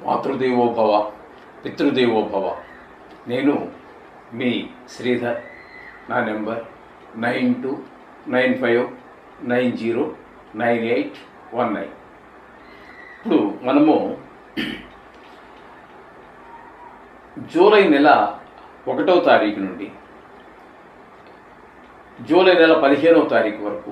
మాతృదేవోభవ పితృదేవోభవ. నేను మీ శ్రీధర్. నా నెంబర్ 9295909819. ఇప్పుడు మనము జూలై నెల 1వ తారీఖు నుండి జూలై నెల 15వ తారీఖు వరకు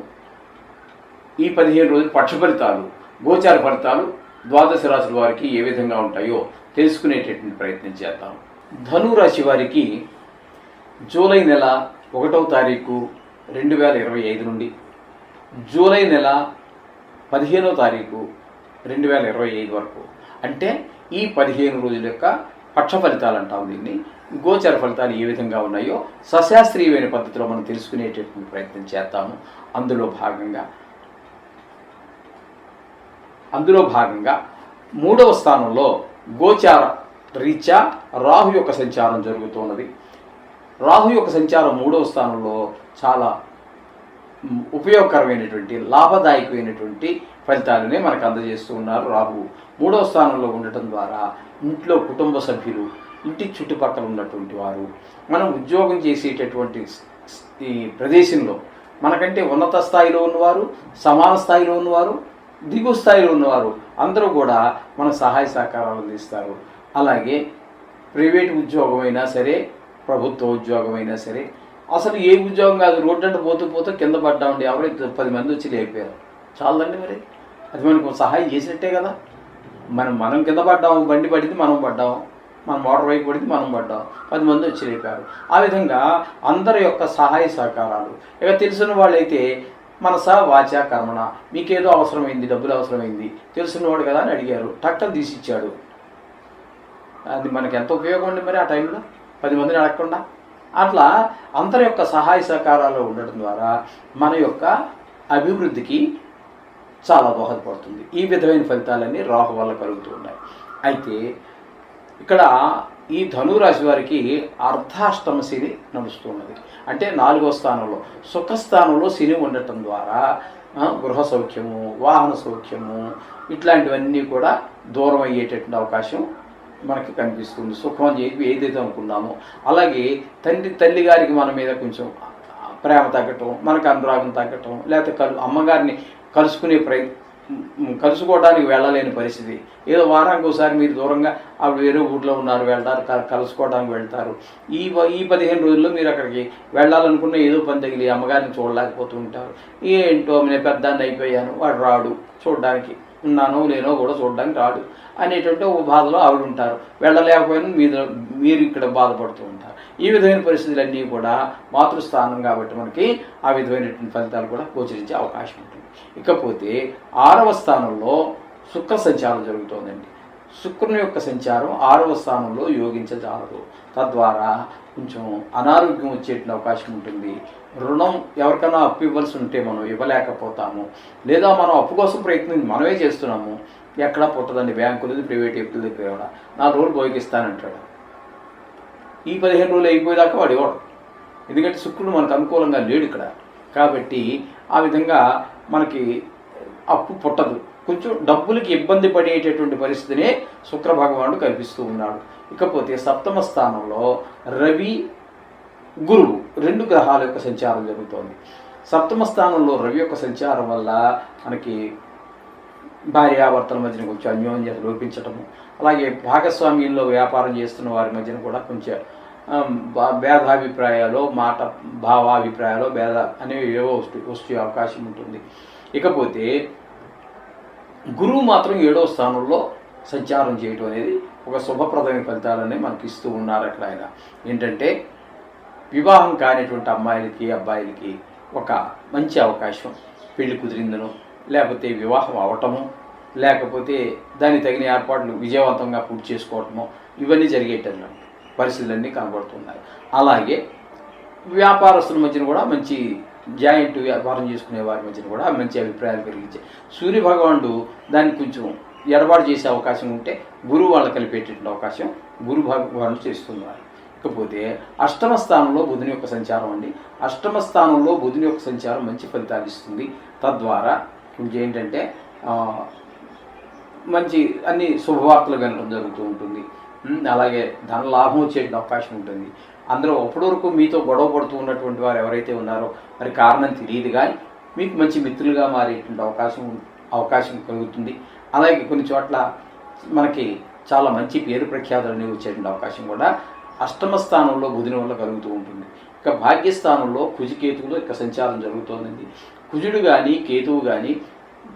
ఈ 15 రోజులు పక్ష ఫలితాలు, గోచార ఫలితాలు ద్వాదశ రాశుల వారికి ఏ విధంగా ఉంటాయో తెలుసుకునేటటువంటి ప్రయత్నం చేద్దాం. ధనురాశి వారికి జూలై నెల 1వ తారీఖు 2025 నుండి జూలై నెల 15వ తారీఖు 2025 వరకు, అంటే ఈ 15 రోజుల యొక్క పక్ష ఫలితాలు అంటాం దీన్ని. గోచర ఫలితాలు ఏ విధంగా ఉన్నాయో సశాస్త్రీయమైన పద్ధతిలో మనం తెలుసుకునేటటువంటి ప్రయత్నం చేద్దాము. అందులో భాగంగా 3వ స్థానంలో గోచార రీత్యా రాహు యొక్క సంచారం జరుగుతున్నది. రాహు యొక్క సంచారం 3వ స్థానంలో చాలా ఉపయోగకరమైనటువంటి, లాభదాయకమైనటువంటి ఫలితాలనే మనకు అందజేస్తూ ఉన్నారు. రాహు 3వ స్థానంలో ఉండటం ద్వారా ఇంట్లో కుటుంబ సభ్యులు, ఇంటి చుట్టుపక్కల ఉన్నటువంటి వారు, మనం ఉద్యోగం చేసేటటువంటి ఈ ప్రదేశంలో మనకంటే ఉన్నత స్థాయిలో ఉన్నవారు, సమాన స్థాయిలో ఉన్నవారు, దిగువ స్థాయిలో ఉన్నవారు అందరూ కూడా మన సహాయ సహకారాలు అందిస్తారు. అలాగే ప్రైవేట్ ఉద్యోగం అయినా సరే, ప్రభుత్వ ఉద్యోగం అయినా సరే, అసలు ఏ ఉద్యోగం కాదు, రోడ్డు అంటే పోతూ కింద పడ్డామండి, ఎవరైతే 10 మంది వచ్చి లేపారు చాలదండి. మరి అది మనకు సహాయం చేసినట్టే కదా. మనం కింద పడ్డాము, బండి పడింది మనం పడ్డాము, మన మోటార్ బైక్ పడింది మనం పడ్డాం, 10 మంది వచ్చి లేపారు. ఆ విధంగా అందరి యొక్క సహాయ సహకారాలు. ఇక తెలిసిన వాళ్ళైతే మనస వాచ కర్మణ, మీకేదో అవసరమైంది, డబ్బులు అవసరమైంది, తెలుసున్నవాడు కదా అని అడిగారు, టక్కన తీసిచ్చాడు. అది మనకి ఎంత ఉపయోగం అండి మరి ఆ టైంలో, 10 మందిని అడగకుండా. అట్లా అందరి యొక్క సహాయ సహకారాలు ఉండటం ద్వారా మన యొక్క అభివృద్ధికి చాలా దోహదపడుతుంది. ఈ విధమైన ఫలితాలన్నీ రాహు వల్ల కలుగుతూ ఉన్నాయి. అయితే ఇక్కడ ఈ ధనురాశి వారికి అర్ధాష్టమ శని నడుస్తున్నది. అంటే 4వ స్థానంలో సుఖస్థానంలో శని ఉండటం ద్వారా గృహ సౌఖ్యము, వాహన సౌఖ్యము ఇట్లాంటివన్నీ కూడా దూరం అయ్యేటటువంటి అవకాశం మనకి కనిపిస్తుంది. సుఖం అని చెప్పి ఏదైతే అనుకున్నామో, అలాగే తల్లి గారికి మన మీద కొంచెం ప్రేమ తగ్గటం, మనకు అనురాగం తగ్గటం, లేకపోతే అమ్మగారిని కలుసుకోవడానికి వెళ్ళలేని పరిస్థితి, ఏదో వారానికి ఒకసారి మీరు దూరంగా ఆవిడ వేరే ఊర్లో ఉన్నారు, వెళ్తారు, కలుసుకోవడానికి వెళ్తారు. ఈ 15 రోజుల్లో మీరు అక్కడికి వెళ్ళాలనుకున్న ఏదో పని తగిలి అమ్మగారిని చూడలేకపోతూ ఉంటారు. ఏంటో నేను పెద్దాన్ని అయిపోయాను, వాడు రాడు చూడడానికి, ఉన్నానో లేనో కూడా చూడడానికి రాడు అనేటువంటి ఒక బాధలో ఆవిడ ఉంటారు. వెళ్ళలేకపోయినా మీరు ఇక్కడ బాధపడుతూ ఉంటారు. ఈ విధమైన పరిస్థితులన్నీ కూడా మాతృస్థానం కాబట్టి మనకి ఆ విధమైనటువంటి ఫలితాలు కూడా గోచరించే అవకాశం ఉంటుంది. ఇకపోతే 6వ స్థానంలో శుక్ర సంచారం జరుగుతోందండి. శుక్రుని యొక్క సంచారం 6వ స్థానంలో యోగించజాలదు. తద్వారా కొంచెం అనారోగ్యం వచ్చేటువంటి అవకాశం ఉంటుంది. రుణం ఎవరికైనా అప్పు ఇవ్వాల్సి ఉంటే మనం ఇవ్వలేకపోతాము, లేదా మనం అప్పు కోసం ప్రయత్నం మనమే చేస్తున్నాము, ఎక్కడా పుట్టదండి. బ్యాంకులది, ప్రైవేట్ వ్యక్తుల దగ్గర కూడా 4 రోజులు పోయికిస్తానంటాడు. ఈ 15 రోజులు అయిపోయేదాకా వాడు ఇవ్వడు. ఎందుకంటే శుక్రుడు మనకు అనుకూలంగా లేడు ఇక్కడ. కాబట్టి ఆ విధంగా మనకి అప్పు పుట్టదు. కొంచెం డబ్బులకి ఇబ్బంది పడేటటువంటి పరిస్థితినే శుక్ర భగవానుడు కల్పిస్తూ ఉన్నాడు. ఇకపోతే 7వ స్థానంలో రవి, గురువు 2 గ్రహాల యొక్క సంచారం జరుగుతోంది. 7వ స్థానంలో రవి యొక్క సంచారం వల్ల మనకి భార్యాభర్తల మధ్యన కొంచెం అన్యోన్యత లోపించటము, అలాగే భాగస్వామ్యంలో వ్యాపారం చేస్తున్న వారి మధ్యన కూడా కొంచెం భేదాభిప్రాయాలు, భావాభిప్రాయాలు భేద అనేవి ఏవో వచ్చే అవకాశం ఉంటుంది. ఇకపోతే గురువు మాత్రం 7వ స్థానంలో సంచారం చేయటం అనేది ఒక శుభప్రదమైన ఫలితాలని మనకి ఇస్తూ ఉన్నారు. అక్కడ ఆయన ఏంటంటే వివాహం కానిటువంటి అమ్మాయిలకి, అబ్బాయిలకి ఒక మంచి అవకాశం, పెళ్లి కుదిరిందను, లేకపోతే వివాహం అవటము, లేకపోతే దానికి తగిన ఏర్పాట్లు విజయవంతంగా పూర్తి చేసుకోవటము, ఇవన్నీ జరిగేటటువంటి పరిస్థితులన్నీ కనబడుతున్నాయి. అలాగే వ్యాపారస్తుల మధ్యన కూడా మంచి జాయింట్ వ్యాపారం చేసుకునే వారి మధ్యన కూడా మంచి అభిప్రాయాలు కలిగించాయి. సూర్య భగవానుడు దాన్ని కొంచెం ఎడబాటు చేసే అవకాశం ఉంటే గురువు వాళ్ళు కలిపేటటువంటి అవకాశం గురు భగవానుడు చేస్తున్నారు. ఇకపోతే 8వ స్థానంలో బుధుని యొక్క సంచారం అండి. 8వ స్థానంలో బుధుని యొక్క సంచారం మంచి ఫలితాలు ఇస్తుంది. తద్వారా కొంచెం ఏంటంటే మంచి అన్ని శుభవార్తలు వినడం జరుగుతూ ఉంటుంది. అలాగే ధన లాభం వచ్చే అవకాశం ఉంటుంది. అందులో అప్పటి వరకు మీతో గొడవ పడుతూ ఉన్నటువంటి వారు ఎవరైతే ఉన్నారో మరి కారణం తెలియదు కానీ మీకు మంచి మిత్రులుగా మారేటువంటి అవకాశం కలుగుతుంది. అలాగే కొన్ని చోట్ల మనకి చాలా మంచి పేరు ప్రఖ్యాతులు వచ్చేటువంటి అవకాశం కూడా అష్టమ స్థానంలో బుధుని వల్ల కలుగుతూ ఉంటుంది. ఇక భాగ్యస్థానంలో కుజికేతువులు ఇక సంచారం జరుగుతోంది. కుజుడు కానీ కేతువు కానీ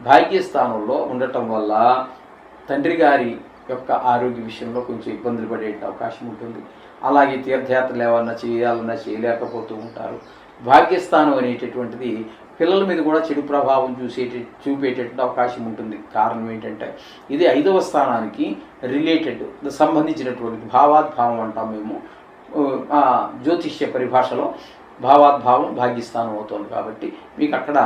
భాగ్యస్థానంలో ఉండటం వల్ల తండ్రి గారి యొక్క ఆరోగ్య విషయంలో కొంచెం ఇబ్బందులు పడే అవకాశం ఉంటుంది. అలాగే తీర్థయాత్రలు ఏమన్నా చేయాలన్నా చేయలేకపోతూ ఉంటారు. భాగ్యస్థానం అనేటటువంటిది పిల్లల మీద కూడా చెడు ప్రభావం చూపేటటువంటి అవకాశం ఉంటుంది. కారణం ఏంటంటే ఇది 5వ స్థానానికి రిలేటెడ్ సంబంధించినటువంటి భావాద్భావం అంటాం మేము జ్యోతిష్య పరిభాషలో. భావాద్భావం భాగ్యస్థానం అవుతుంది కాబట్టి మీకు అక్కడ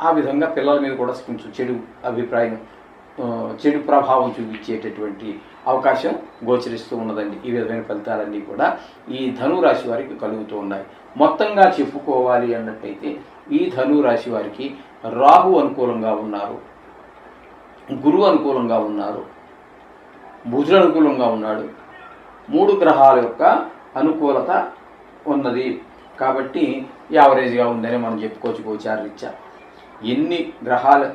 ఆ విధంగా పిల్లల మీద కూడా కొంచెం చెడు ప్రభావం చూపించేటటువంటి అవకాశం గోచరిస్తూ ఉన్నదండి. ఈ విధమైన ఫలితాలన్నీ కూడా ఈ ధనురాశి వారికి కలుగుతూ ఉన్నాయి. మొత్తంగా చెప్పుకోవాలి అన్నట్టయితే ఈ ధనురాశి వారికి రాహు అనుకూలంగా ఉన్నారు, గురువు అనుకూలంగా ఉన్నారు, బుధుడు అనుకూలంగా ఉన్నాడు. 3 గ్రహాల యొక్క అనుకూలత ఉన్నది కాబట్టి యావరేజ్గా ఉందని మనం చెప్పుకోవచ్చు. గోచారరీత్యా ఎన్ని గ్రహాలు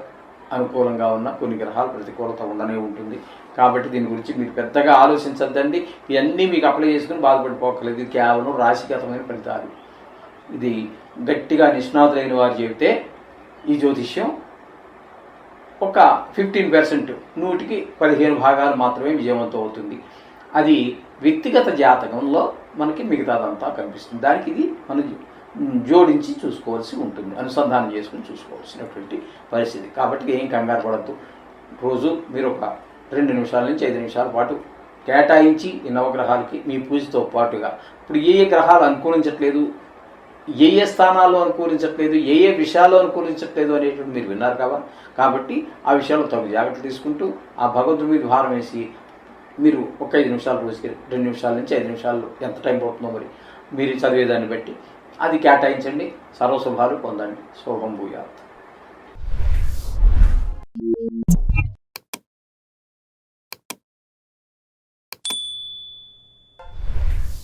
అనుకూలంగా ఉన్నా కొన్ని గ్రహాలు ప్రతికూలత ఉండనే ఉంటుంది. కాబట్టి దీని గురించి మీరు పెద్దగా ఆలోచించద్దండి. ఇవన్నీ మీకు అప్లై చేసుకుని బాధపడిపోకలేదు. ఇది కేవలం రాశిగతమైన ఫలితాలు. ఇది గట్టిగా నిష్ణాతులైన వారు చెబితే ఈ జ్యోతిష్యం ఒక 15%, 100కి 15 భాగాలు మాత్రమే విజయవంతం అవుతుంది. అది వ్యక్తిగత జాతకంలో మనకి మిగతాదంతా కనిపిస్తుంది. దానికి ఇది మనం జోడించి చూసుకోవాల్సి ఉంటుంది, అనుసంధానం చేసుకుని చూసుకోవాల్సినటువంటి పరిస్థితి. కాబట్టి ఏం కంగారు పడద్దు. రోజు మీరు ఒక 2 నిమిషాల నుంచి 5 నిమిషాల పాటు కేటాయించి ఈ నవగ్రహాలకి మీ పూజతో పాటుగా ఇప్పుడు ఏ గ్రహాలు అనుకూలించట్లేదు, ఏ స్థానాల్లో అనుకూలించట్లేదు, ఏ విషయాల్లో అనుకూలించట్లేదు అనేటువంటి మీరు విన్నారు కాబట్టి ఆ విషయాల్లో తగు జాగ్రత్తలు తీసుకుంటూ ఆ భగవంతుడి మీద భారం వేసి మీరు ఒక 5 నిమిషాలు రోజుకి 2 నిమిషాల నుంచి 5 నిమిషాలు ఎంత టైం పడుతుందో మరి మీరు చదివేదాన్ని బట్టి అది కేటాయించండి. సర్వశుభాలు పొందండి. శుభం భూయాత్.